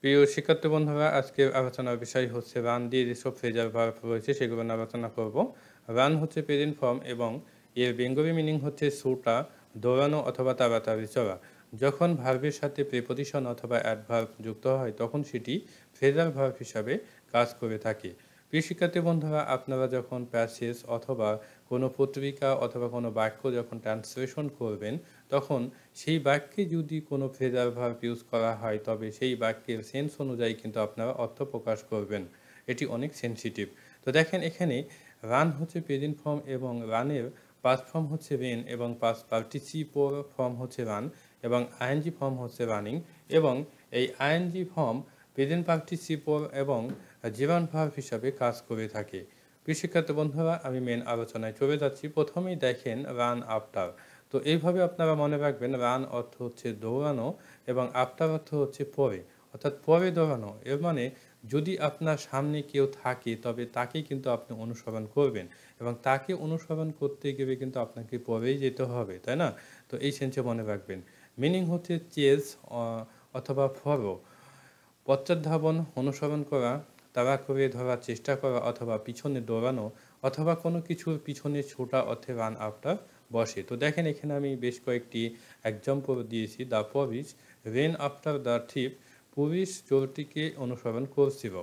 প্রিয় শিক্ষার্থী বন্ধুরা, আজকের আলোচনার বিষয় হচ্ছে রান দিয়ে যেসব ফ্রেজাল ভার্ব রয়েছে সেগুলো নিয়ে আলোচনা করব। রান হচ্ছে প্রেজেন্ট ফর্ম এবং এর বেঙ্গলি মিনিং হচ্ছে ছোটা, দৌড়ানো অথবা তাড়াতাড়ি চলা। যখন ভার্বের সাথে প্রিপোজিশন অথবা অ্যাডভার্ব যুক্ত হয় তখন সেটি ফ্রেজাল ভার্ব হিসাবে কাজ করে থাকে। প্রিয় শিক্ষার্থী বন্ধুরা, আপনারা যখন প্যাসেজ অথবা কোনো পত্রিকা অথবা কোনো বাক্য যখন ট্রান্সলেশন করবেন তখন সেই বাক্যে যদি কোনো ফ্রেজাল ভার্ব ইউজ করা হয় তবে সেই বাক্যের সেন্স অনুযায়ী কিন্তু আপনারা অর্থ প্রকাশ করবেন। এটি অনেক সেনসিটিভ। তো দেখেন এখানে রান হচ্ছে প্রেজেন্ট ফর্ম এবং রানের পাস্ট ফর্ম হচ্ছে রেন এবং পাস্ট পার্টিসিপল ফর্ম হচ্ছে রান এবং আইএনজি ফর্ম হচ্ছে রানিং এবং এই আইএনজি ফর্ম প্রেজেন্ট পার্টিসিপল এবং জীবন ভার্ব হিসাবে কাজ করে থাকে। প্রিয় শিক্ষার্থী বন্ধুরা, আমি মেন আলোচনায় চলে যাচ্ছি। প্রথমেই দেখেন রান আফটার। তো এইভাবে আপনারা মনে রাখবেন রান অর্থ হচ্ছে দৌড়ানো এবং আফটার অর্থ হচ্ছে পরে, অর্থাৎ পরে দৌড়ানো। এর মানে যদি আপনার সামনে কেউ থাকে তবে তাকেই কিন্তু আপনি অনুসরণ করবেন এবং তাকে অনুসরণ করতে গেলে কিন্তু আপনাকে পরেই যেতে হবে, তাই না? তো এই সেন্সে মনে রাখবেন। মিনিং হচ্ছে চেজ অথবা ফলো, পশ্চাৎধাবন, অনুসরণ করা, তাড়া করে ধরার চেষ্টা করা অথবা পিছনে দৌড়ানো অথবা কোনো কিছুর পিছনে ছোটা অর্থে রান আফটার বসে। তো দেখেন এখানে আমি বেশ কয়েকটি এক্সাম্পল দিয়েছি। The police ran after the thief, police চোরটিকে অনুসরণ করছিল।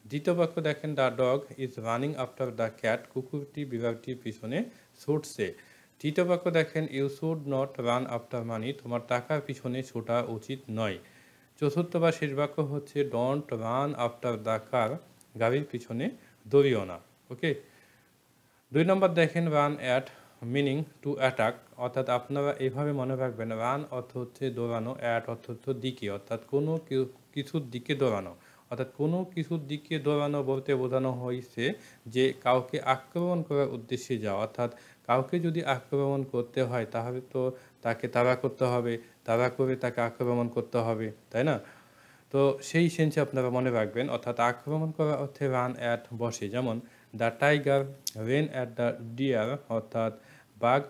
দ্বিতীয় বাক্য দেখেন the dog is running after the cat, কুকুরটি বিড়ালটির পিছনে ছুটছে। তৃতীয় বাক্য দেখেন you should not run after money, তোমার টাকার পিছনে ছোটা উচিত নয়। চতুর্থ বা শেষ বাক্য হচ্ছে don't run after the car, গাড়ির পিছনে দৌড়িও না। ওকে। 2 নম্বর দেখেন run at, meaning to attack, অর্থাৎ আপনারা এইভাবে মনে রাখবেন রান অর্থ হচ্ছে দৌড়ানো, অ্যাট অর্থ হচ্ছে দিকে, অর্থাৎ কোনো কিছুর দিকে দৌড়ানো। অর্থাৎ কোনো কিছুর দিকে দৌড়ানো বলতে বোঝানো হয়েছে যে কাউকে আক্রমণ করার উদ্দেশ্যে যাওয়া। অর্থাৎ কাউকে যদি আক্রমণ করতে হয় তাহলে তো তাকে তাড়া করতে হবে, তাড়া করে তাকে আক্রমণ করতে হবে, তাই না? তো সেই সেন্সে আপনারা মনে রাখবেন, অর্থাৎ আক্রমণ করা অর্থে রান অ্যাট বসে। যেমন the tiger ran at the deer, অর্থাৎ বাঘ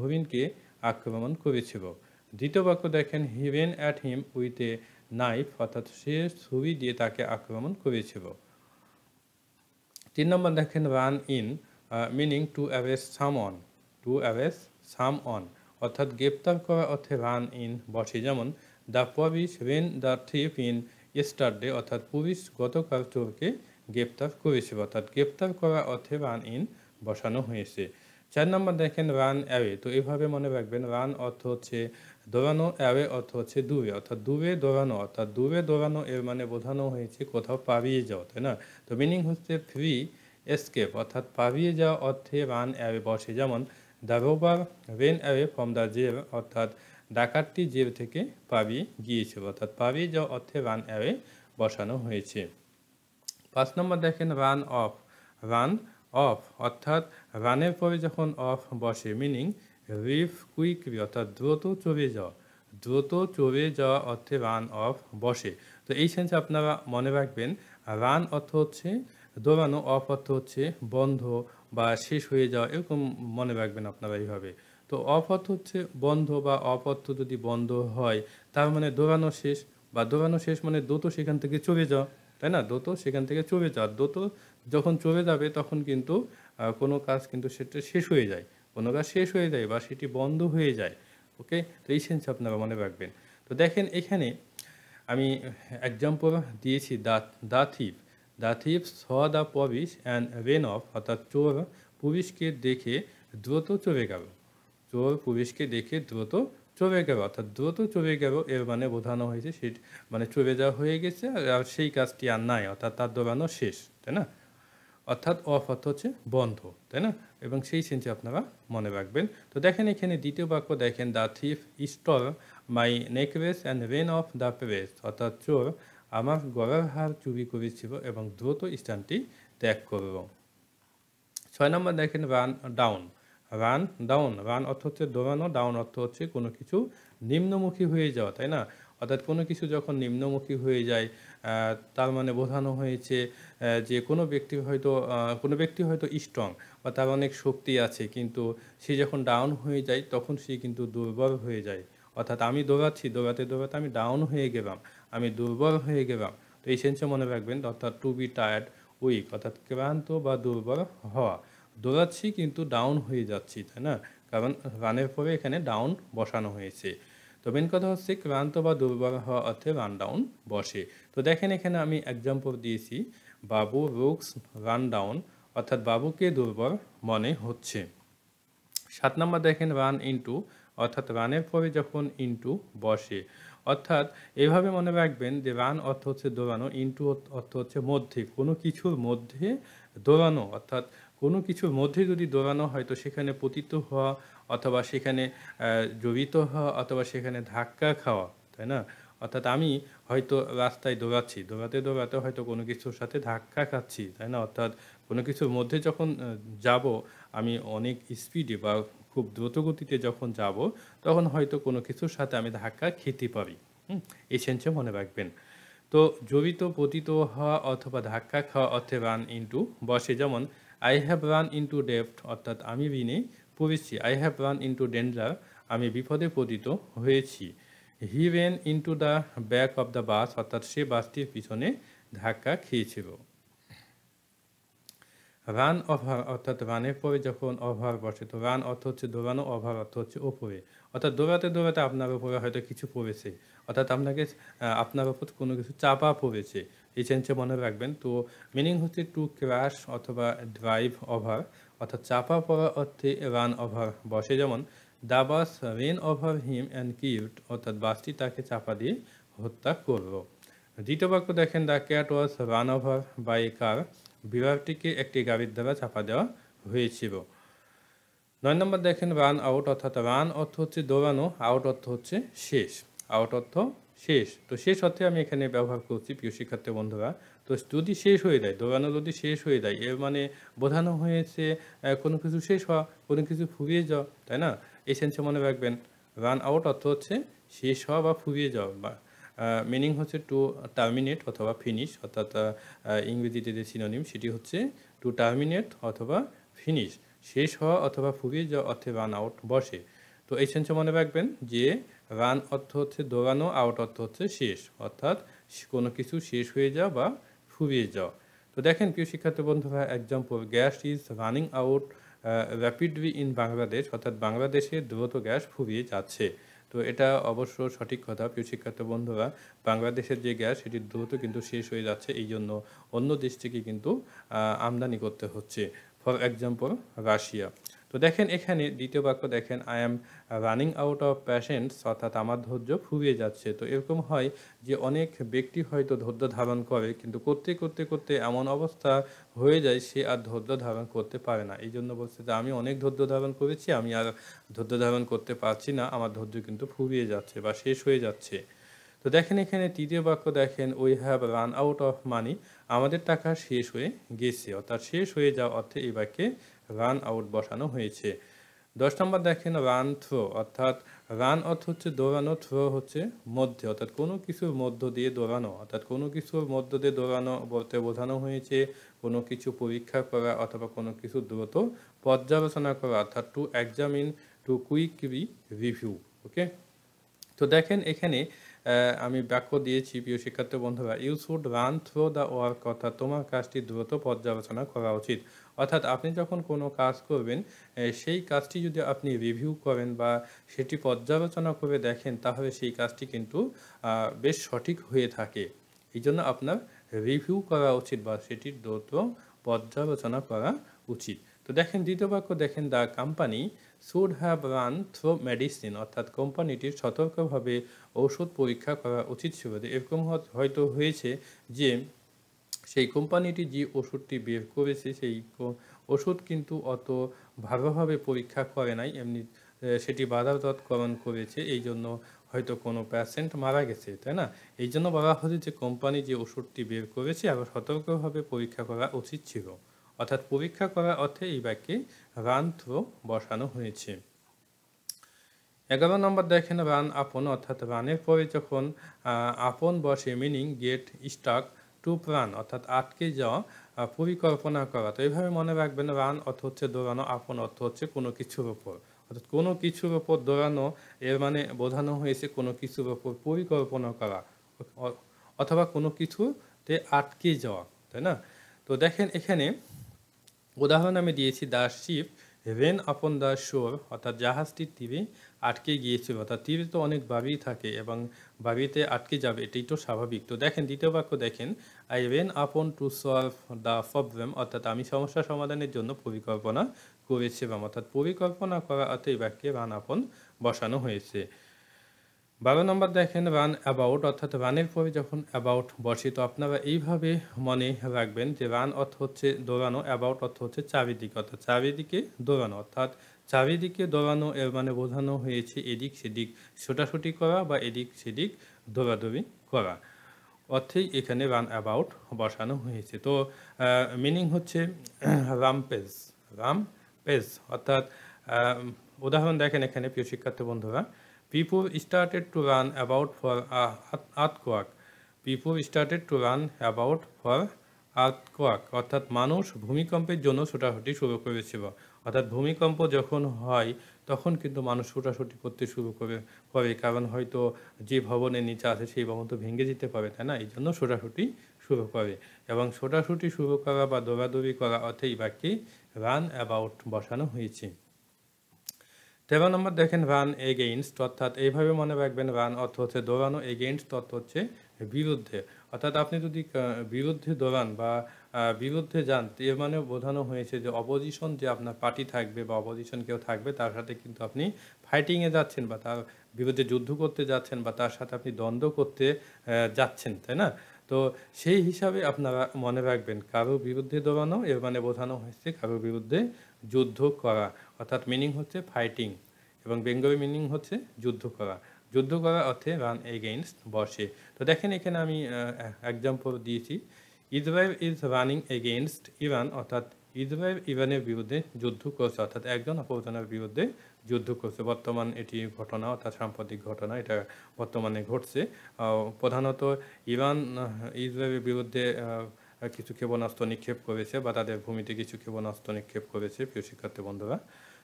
হরিণকে আক্রমণ করেছিল। দ্বিতীয় বাক্য দেখেন he ran at him with a knife, অর্থাৎ সে ছুরি দিয়ে তাকে আক্রমণ করেছিল। 3 নম্বর দেখেন run in, meaning to arrest someone, to arrest someone, অর্থাৎ গ্রেপ্তার করা অর্থে রান ইন বসে। যেমন the police ran the thief in yesterday, অর্থাৎ পুলিশ গতকাল চোরকে গ্রেপ্তার করেছিল, অর্থাৎ গ্রেপ্তার করা অর্থে রান ইন বসানো হয়েছে। 4 নম্বর দেখেন রান অ্যাওয়ে। তো এইভাবে মনে রাখবেন রান অর্থ হচ্ছে দৌড়ানো, অ্যাওয়ে অর্থ হচ্ছে দূরে, অর্থাৎ দূরে দৌড়ানো, অর্থাৎ দূরে দৌড়ানো এর মানে বোঝানো হয়েছে কোথাও পালিয়ে যাওয়া, তাই না? তো মিনিং হচ্ছে ফ্রি এসকেপ, অর্থাৎ পালিয়ে যাওয়া অর্থে রান অ্যাওয়ে বসে। যেমন the robber ran away from the jail, অর্থাৎ ডাকাতটি জেল থেকে পালিয়ে গিয়েছিল, অর্থাৎ পালিয়ে যাওয়া অর্থে রান অ্যাওয়ে বসানো হয়েছে। 5 নম্বর দেখেন রান অফ, রান অফ, অর্থাৎ রানের পরে যখন অফ বসে, মিনিং রিভ কুইকলি, অর্থাৎ দ্রুত চলে যাওয়া, দ্রুত চলে যাওয়া অর্থে রান অফ বসে। তো এই সেন্সে আপনারা মনে রাখবেন রান অর্থ হচ্ছে দৌড়ানো, অফ অর্থ হচ্ছে বন্ধ বা শেষ হয়ে যাওয়া, এরকম মনে রাখবেন আপনারা এইভাবে। তো অফ অর্থ হচ্ছে বন্ধ বা অফ অর্থ যদি বন্ধ হয় তার মানে দৌড়ানো শেষ, বা দৌড়ানো শেষ মানে দ্রুত সেখান থেকে চলে যাওয়া, তাই না? দ্রুত সেখান থেকে চলে যাওয়া, দ্রুত যখন চলে যাবে তখন কিন্তু কোনো কাজ কিন্তু সেটা শেষ হয়ে যায়, কোনো কাজ শেষ হয়ে যায় বা সেটি বন্ধ হয়ে যায়। ওকে। তো এই সেন্স আপনারা মনে রাখবেন। তো দেখেন এখানে আমি এক্সাম্পল দিয়েছি the thief, the thief saw the police and ran off, অর্থাৎ চোর পুলিশকে দেখে দ্রুত চলে গেল, চোর পুলিশকে দেখে দ্রুত চলে গেল, অর্থাৎ দ্রুত চলে গেল এর মানে বোঝানো হয়েছে সে মানে চলে যাওয়া হয়ে গেছে আর সেই কাজটি আর নাই, অর্থাৎ তার দৌড়ানো শেষ, তাই না? অর্থাৎ অফ অর্থ হচ্ছে বন্ধ, তাই না? এবং সেই সেন্সে আপনারা মনে রাখবেন। তো দেখেন এখানে দ্বিতীয় বাক্য দেখেন the thief stole my necklace and ran off the place, অর্থাৎ চোর আমার গলার হার চুরি করেছিল এবং দ্রুত স্থানটি ত্যাগ করল। 6 নম্বর দেখেন run down, run down, run অর্থ হচ্ছে দৌড়ানো, ডাউন অর্থ হচ্ছে কোনো কিছু নিম্নমুখী হয়ে যাওয়া, তাই না? অর্থাৎ কোনো কিছু যখন নিম্নমুখী হয়ে যায় তার মানে বোঝানো হয়েছে যে কোনো ব্যক্তি হয়তো স্ট্রং বা তার অনেক শক্তি আছে কিন্তু সে যখন ডাউন হয়ে যায় তখন সে কিন্তু দুর্বল হয়ে যায়, অর্থাৎ আমি দৌড়াচ্ছি, দৌড়াতে দৌড়াতে আমি ডাউন হয়ে গেলাম, আমি দুর্বল হয়ে গেলাম। তো এই সেন্সে মনে রাখবেন, অর্থাৎ টু বি টায়ার্ড, উইক, অর্থাৎ ক্লান্ত বা দুর্বল হওয়া। দৌড়াচ্ছি কিন্তু ডাউন হয়ে যাচ্ছি, তাই না? কারণ রানের পরে এখানে ডাউন বসানো হয়েছে। তো মেন কথা হচ্ছে ক্লান্ত বা দুর্বল হওয়া অর্থে রান ডাউন বসে। তো দেখেন এখানে আমি এক্সাম্পল দিয়েছি, বাবু লুকস রান ডাউন, অর্থাৎ বাবুকে দুর্বল মনে হচ্ছে। 7 নম্বর দেখেন রান ইনটু, অর্থাৎ রানের পরে যখন ইনটু বসে, অর্থাৎ এভাবে মনে রাখবেন যে রান অর্থ হচ্ছে দৌড়ানো, ইনটু অর্থ হচ্ছে মধ্যে, কোনো কিছুর মধ্যে দৌড়ানো, অর্থাৎ কোনো কিছুর মধ্যে যদি দৌড়ানো হয় তো সেখানে পতিত হওয়া, অথবা সেখানে জড়িত হওয়া, অথবা সেখানে ধাক্কা খাওয়া, তাই না? অর্থাৎ আমি হয়তো রাস্তায় দৌড়াচ্ছি, দৌড়াতে দৌড়াতে হয়তো কোনো কিছুর সাথে ধাক্কা খাচ্ছি, তাই না? অর্থাৎ কোনো কিছুর মধ্যে যখন যাব, আমি অনেক স্পিডে বা খুব দ্রুত গতিতে যখন যাব, তখন হয়তো কোনো কিছুর সাথে আমি ধাক্কা খেতে পারি। এই সেন্সে মনে রাখবেন। তো জড়িত, পতিত হওয়া অথবা ধাক্কা খাওয়া অর্থে রান ইনটু বসে। যেমন আই হ্যাভ রান ইনটু ডেপ্ট, অর্থাৎ আমি ঋণে পড়েছি। I have run into danger, আমি বিপদে পতিত হয়েছি। He ran into the back of the bus, অর্থাৎ সে বাসটির পিছনে ধাক্কা খেয়েছিল। রান ওভার, অর্থাৎ রানের পরে যখন ওভার বসে, তো রান অর্থ হচ্ছে দৌড়ানো, ওভার অর্থ হচ্ছে ওপরে, অর্থাৎ দৌড়াতে দৌড়াতে আপনার উপরে হয়তো কিছু পড়েছে, অর্থাৎ আপনাকে আপনার উপর কোনো কিছু চাপা পড়েছে, এই চেঞ্জে মনে রাখবেন। তো মিনিং হচ্ছে টু ক্র্যাশ অথবা ড্রাইভ ওভার, অর্থাৎ চাপা পড়া অর্থে রান ওভার বসে। যেমন the bus ran over him and killed, অর্থাৎ বাসটি তাকে চাপা দিয়ে হত্যা করলো। দ্বিতীয় বাক্য দেখেন, the cat was run over by a car, বিড়ালটিকে একটি গাড়ির দ্বারা চাপা দেওয়া হয়েছিল। 9 নম্বর দেখেন, রান আউট, অর্থাৎ রান অর্থ হচ্ছে দৌড়ানো, আউট অর্থ হচ্ছে শেষ। আউট অর্থ শেষ, তো শেষ অর্থে আমি এখানে ব্যবহার করছি প্রিয় শিক্ষার্থী বন্ধুরা। তো যদি শেষ হয়ে যায়, দৌড়ানো যদি শেষ হয়ে যায়, এর মানে বোঝানো হয়েছে কোনো কিছু শেষ হওয়া, কোনো কিছু ফুরিয়ে যাওয়া, তাই না? এই সেন্সে মনে রাখবেন, রান আউট অর্থ হচ্ছে শেষ হওয়া বা ফুরিয়ে যাওয়া, বা মিনিং হচ্ছে টু টার্মিনেট অথবা ফিনিশ, অর্থাৎ ইংরেজিতে যে সিনোনিম সেটি হচ্ছে টু টার্মিনেট অথবা ফিনিশ, শেষ হওয়া অথবা ফুরিয়ে যাওয়া অর্থে রান আউট বসে। তো এই সেন্সে মনে রাখবেন যে রান অর্থ হচ্ছে দৌড়ানো, আউট অর্থ হচ্ছে শেষ, অর্থাৎ কোনো কিছু শেষ হয়ে যাওয়া বা ফুরিয়ে যাওয়া। তো দেখেন প্রিয় শিক্ষার্থী বন্ধুরা, example, gas is running out rapidly in Bangladesh, অর্থাৎ বাংলাদেশে দ্রুত গ্যাস ফুরিয়ে যাচ্ছে। তো এটা অবশ্য সঠিক কথা প্রিয় শিক্ষার্থী বন্ধুরা, বাংলাদেশের যে গ্যাস সেটি দ্রুত কিন্তু শেষ হয়ে যাচ্ছে, এই জন্য অন্য দেশ থেকে কিন্তু আমদানি করতে হচ্ছে, ফর এক্সাম্পল রাশিয়া। তো দেখেন এখানে দ্বিতীয় বাক্য দেখেন, I am running out of patients, অর্থাৎ আমার ধৈর্য ফুরিয়ে যাচ্ছে। তো এরকম হয় যে অনেক ব্যক্তি হয়তো ধৈর্য ধারণ করে, কিন্তু করতে করতে করতে এমন অবস্থা হয়ে যায় সে আর ধৈর্য ধারণ করতে পারে না। এই জন্য বলছে যে আমি অনেক ধৈর্য ধারণ করেছি, আমি আর ধৈর্য ধারণ করতে পারছি না, আমার ধৈর্য কিন্তু ফুরিয়ে যাচ্ছে বা শেষ হয়ে যাচ্ছে। তো দেখেন এখানে তৃতীয় বাক্য দেখেন, we have run out of money, আমাদের টাকা শেষ হয়ে গেছে, অর্থাৎ শেষ হয়ে যাওয়া অর্থে এই বাক্যে রান আউট বসানো হয়েছে। 10 নম্বর দেখেন, রান থ্রো, অর্থাৎ রান অর্থ হচ্ছে দৌড়ানো, থ্রো হচ্ছে মধ্যে, অর্থাৎ কোনো কিছুর মধ্য দিয়ে দৌড়ানো, অর্থাৎ কোনো কিছুর মধ্য দিয়ে দৌড়ানো বলতে বোঝানো হয়েছে কোনো কিছু পরীক্ষা করা অথবা কোনো কিছু দ্রুত পর্যালোচনা করা, অর্থাৎ to examine, to quickly review. Okay, তো দেখেন এখানে আমি বাক্য দিয়েছি প্রিয় শিক্ষার্থী বন্ধুরা, you should run through the work, অর্থাৎ তোমার কাজটি দ্রুত পর্যালোচনা করা উচিত। অর্থাৎ আপনি যখন কোনো কাজ করবেন, সেই কাজটি যদি আপনি রিভিউ করেন বা সেটি পর্যালোচনা করে দেখেন, তাহলে সেই কাজটি কিন্তু বেশ সঠিক হয়ে থাকে। এই জন্য আপনার রিভিউ করা উচিত বা সেটির দ্রুত পর্যালোচনা করা উচিত। তো দেখেন দ্বিতীয় বাক্য দেখেন, the company should have run through medicine, অর্থাৎ কোম্পানিটির সতর্কভাবে ঔষধ পরীক্ষা করা উচিত ছিল। এরকম হয়তো হয়েছে যে সেই কোম্পানিটি যে ওষুধটি বের করেছে সেই ওষুধ কিন্তু অত ভালোভাবে পরীক্ষা করে নাই, এমনি সেটি বাজারজাতকরণ করেছে, এই জন্য হয়তো কোনো পেশেন্ট মারা গেছে, তাই না? এই জন্য বলা হচ্ছে যে কোম্পানি যে ওষুধটি বের করেছে আরও সতর্কভাবে পরীক্ষা করা উচিত ছিল, অর্থাৎ পরীক্ষা করার অর্থে এই বাক্যে রান থ্রো বসানো হয়েছে। 11 নম্বর দেখেন, রান আপন, অর্থাৎ রানের পরে যখন আপন বসে, meaning gate stuck to plan, অর্থাৎ আটকে যাওয়া, পরিকল্পনা করা। তো এইভাবে মনে রাখবেন, রান অর্থ হচ্ছে দৌড়ানো, আপন অর্থ হচ্ছে কোনো কিছুর উপর, অর্থাৎ কোনো কিছুর ওপর দৌড়ানো এর মানে বোঝানো হয়েছে কোনো কিছুর ওপর পরিকল্পনা করা অথবা কোনো কিছুতে আটকে যাওয়া, তাই না? তো দেখেন এখানে উদাহরণ আমি দিয়েছি, the ship ran upon the shore, অর্থাৎ জাহাজটি তীরে আটকে গিয়েছিল। অর্থাৎ তীরে তো অনেক বাড়ি থাকে এবং বাড়িতে আটকে যাবে, এটাই তো স্বাভাবিক। তো দেখেন দ্বিতীয় বাক্য দেখেন, আই রেন আপন টু সলভ দ্য প্রবলেম, অর্থাৎ আমি সমস্যা সমাধানের জন্য পরিকল্পনা করেছিলাম। অর্থাৎ পরিকল্পনা করা অর্থে এই বাক্যে রান আপন বসানো হয়েছে। 12 নম্বর দেখেন রান অ্যাবাউট, অর্থাৎ রানের পরে যখন অ্যাবাউট বসে তো আপনারা এইভাবে মনে রাখবেন যে রান অর্থ হচ্ছে দৌড়ানো, অ্যাবাউট অর্থ হচ্ছে চারিদিকে, অর্থাৎ চারিদিকে দৌড়ানো। অর্থাৎ চারিদিকে দৌড়ানো এর মানে বোঝানো হয়েছে এদিক সেদিক ছোটাছুটি করা বা এদিক সেদিক দৌড়াদৌড়ি করা অর্থেই এখানে রান অ্যাবাউট বসানো হয়েছে। তো মিনিং হচ্ছে রামপেজ, রামপেজ অর্থাৎ উদাহরণ দেখেন এখানে প্রিয় শিক্ষার্থী বন্ধুরা, people started to run about for earthquake, people started to run about for earthquake, অর্থাৎ মানুষ ভূমিকম্পের জন্য ছোটাছুটি শুরু করেছিল। অর্থাৎ ভূমিকম্প যখন হয় তখন কিন্তু মানুষ ছোটাছুটি করতে শুরু করে কারণ হয়তো যে ভবনের নিচে আছে সেই ভবন তো ভেঙে যেতে পারে, তাই না? এই জন্য ছোটাছুটি শুরু করে এবং ছোটাছুটি শুরু করা বা দৌড়াদৌড়ি করা অর্থে এই বাক্যে রান অ্যাবাউট বসানো হয়েছে। 13 নম্বর দেখেন রান এগেইনস্ট, অর্থাৎ এইভাবে মনে রাখবেন রান অর্থ হচ্ছে দৌড়ানো, এগেইনস্ট অর্থ হচ্ছে বিরুদ্ধে। অর্থাৎ আপনি যদি বিরুদ্ধে দৌড়ান বা বিরুদ্ধে যান এর মানে বোঝানো হয়েছে যে অপোজিশন যে আপনার পার্টি থাকবে বা অপোজিশন কেউ থাকবে তার সাথে কিন্তু আপনি ফাইটিংয়ে যাচ্ছেন বা তার বিরুদ্ধে যুদ্ধ করতে যাচ্ছেন বা তার সাথে আপনি দ্বন্দ্ব করতে যাচ্ছেন, তাই না? তো সেই হিসাবে আপনারা মনে রাখবেন কারো বিরুদ্ধে দৌড়ানো এর মানে বোঝানো হয়েছে কারো বিরুদ্ধে যুদ্ধ করা, অর্থাৎ মিনিং হচ্ছে ফাইটিং এবং বেঙ্গলি মিনিং হচ্ছে যুদ্ধ করা। যুদ্ধ করা অর্থে রান এগেইনস্ট বসে। তো দেখেন এখানে আমি এক্সাম্পল দিয়েছি, Israel is running against Iran, অর্থাৎ ইসরায়েল ইরানের বিরুদ্ধে যুদ্ধ করছে, অর্থাৎ একজন অপরজনের বিরুদ্ধে যুদ্ধ করছে। বর্তমান এটি ঘটনা, অর্থাৎ সাম্প্রতিক ঘটনা, এটা বর্তমানে ঘটছে। প্রধানত ইরান ইসরায়েলের বিরুদ্ধে কিছু ক্ষেপণাস্ত্র নিক্ষেপ করেছে বা তাদের ভূমিতে কিছু ক্ষেপণাস্ত্র নিক্ষেপ করেছে, প্রিয় শিক্ষার্থী বন্ধুরা।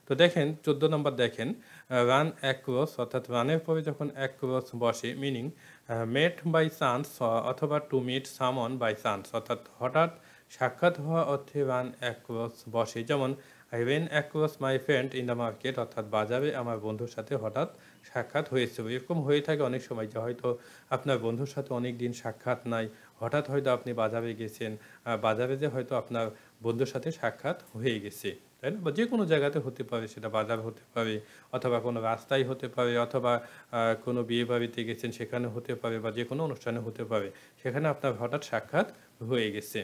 তো দেখেন 14 নম্বর দেখেন রান অ্যাক্রস, অর্থাৎ রানের পরে যখন অ্যাক্রস বসে মিনিং মেট বাই চান্স অথবা to meet someone by chance, অর্থাৎ হঠাৎ সাক্ষাৎ হওয়া অর্থে রান অ্যাক্রস বসে। যেমন I went across my friend in the market, অর্থাৎ বাজারে আমার বন্ধুর সাথে হঠাৎ সাক্ষাৎ হয়েছে। এরকম হয়ে থাকে অনেক সময় যে হয়তো আপনার বন্ধুর সাথে অনেক দিন সাক্ষাৎ নাই, হঠাৎ হয়তো আপনি বাজারে গেছেন, বাজারে যে হয়তো আপনার বন্ধুর সাথে সাক্ষাৎ হয়ে গেছে, তাই না? বা যে কোনো জায়গাতে হতে পারে, সেটা বাজার হতে পারে অথবা কোনো রাস্তায় হতে পারে অথবা কোনো বিয়ে বাড়িতে গেছেন সেখানে হতে পারে বা যে কোনো অনুষ্ঠানে হতে পারে, সেখানে আপনার হঠাৎ সাক্ষাৎ হয়ে গেছে।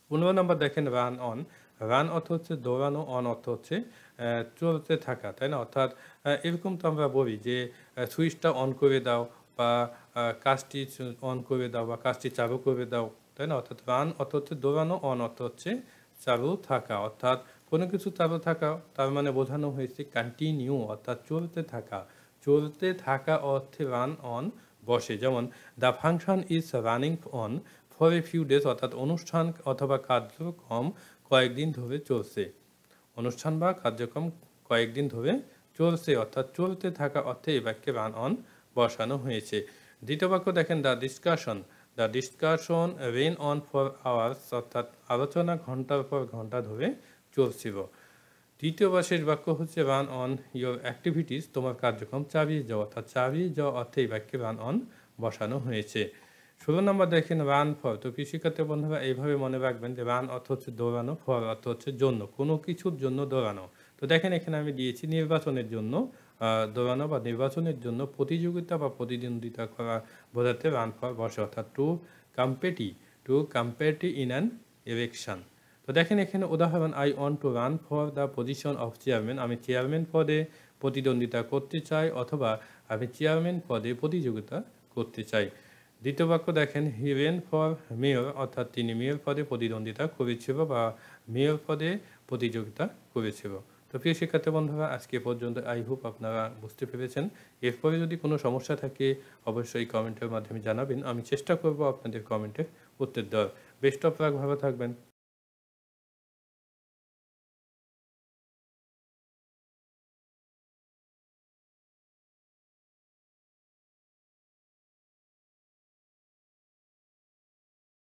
15 নম্বর দেখেন রান অন, রান অর্থ হচ্ছে দৌড়ানো, অন অর্থ হচ্ছে চলতে থাকা, তাই না? অর্থাৎ এরকম তো আমরা বলি যে সুইচটা অন করে দাও বা কাজটি অন করে দাও বা কাজটি চালু করে দাও, তাই না? অর্থাৎ রান অর্থ হচ্ছে দৌড়ানো, অন অর্থ হচ্ছে চালু থাকা। অর্থাৎ কোনো কিছু চালু থাকা তার মানে বোঝানো হয়েছে কন্টিনিউ, অর্থাৎ চলতে থাকা। চলতে থাকা অর্থে রান অন বসে। যেমন the function is running on for a few days, অর্থাৎ অনুষ্ঠান অথবা কার্যক্রম কয়েকদিন ধরে চলছে। অনুষ্ঠান বা কার্যক্রম কয়েকদিন ধরে চলছে, অর্থাৎ চলতে থাকা অর্থে এই বাক্যে রান অন বসানো হয়েছে। দ্বিতীয় বাক্য দেখেন the discussion ran on for hours, অর্থাৎ আলোচনা ঘন্টার পর ঘন্টা ধরে চলছিল। তৃতীয় বা শেষ বাক্য হচ্ছে রান অন ইয়োর অ্যাক্টিভিটিস, তোমার কার্যক্রম চালিয়ে যাওয়া, অর্থাৎ চালিয়ে যাওয়া অর্থে এই বাক্যে রান অন বসানো হয়েছে। 16 নম্বর দেখেন রান ফর, তো কৃষিক্ষেত্রে বন্ধুরা এইভাবে মনে রাখবেন যে রান অর্থ হচ্ছে দৌড়ানো, ফর অর্থ হচ্ছে জন্য, কোনো কিছুর জন্য দৌড়ানো। তো দেখেন এখানে আমি দিয়েছি নির্বাচনের জন্য দৌড়ানো বা নির্বাচনের জন্য প্রতিযোগিতা বা প্রতিদ্বন্দ্বিতা করা বোঝাতে রান ফর বসে, অর্থাৎ টু কম্পেটি ইন অ্যান ইলেকশন। তো দেখেন এখানে উদাহরণ, I want to run for the position of chairman, আমি চেয়ারম্যান পদে প্রতিদ্বন্দ্বিতা করতে চাই অথবা আমি চেয়ারম্যান পদে প্রতিযোগিতা করতে চাই। দ্বিতীয় বাক্য দেখেন হি রেন ফর মেয়র, অর্থাৎ তিনি মেয়র পদে প্রতিদ্বন্দ্বিতা করেছিল বা মেয়র পদে প্রতিযোগিতা করেছিল। তো প্রিয় শিক্ষার্থী বন্ধুরা আজকে পর্যন্ত আই হোপ আপনারা বুঝতে পেরেছেন। এরপরে যদি কোনো সমস্যা থাকে অবশ্যই কমেন্টের মাধ্যমে জানাবেন, আমি চেষ্টা করব আপনাদের কমেন্টের উত্তর দেওয়ার। বেস্ট অফ লাক, ভালো থাকবেন।